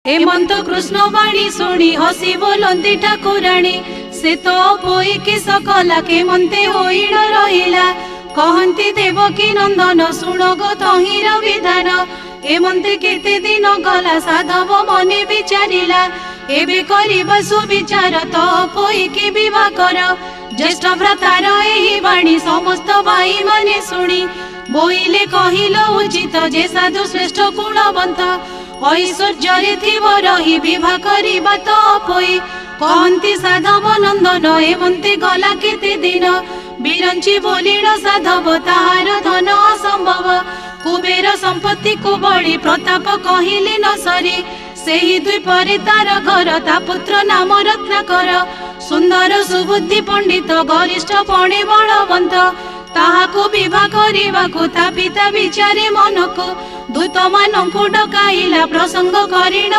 हेमंत कृष्ण बाणी शुणी हसी बोलती ठाकुराणी से तो पोई कि सकला केमंते होइण रहिला कहती देवकी नंदन शुण गो तहिर विधान एमंते केते दिन गला साधव मने विचारिला एबे करिबा सुविचार तो पोई कि विवाह कर ज्येष्ठ भ्रातार एही बाणी समस्त भाई माने शुणी बोइले कहिल उचित जे साधु श्रेष्ठ गुणवंत ऐश्वर्य थिव रही विवाह करिबा तो पोई कहती साधव नंदन एमंते गला केते दिन बिरंची बोलिण साधव ताहार धन असंभव कुबेर संपत्ति को बड़ी प्रताप कहिले न सरी सेही द्वीपरे तार घर ता पुत्र नाम रत्नाकर सुंदर सुबुद्धि पंडित गरिष्ठ पणे बलवंत ताहाको विवाह करिबाको ता पिता विचारे मन को दूत मानंकु डकाइला प्रसंग करिण।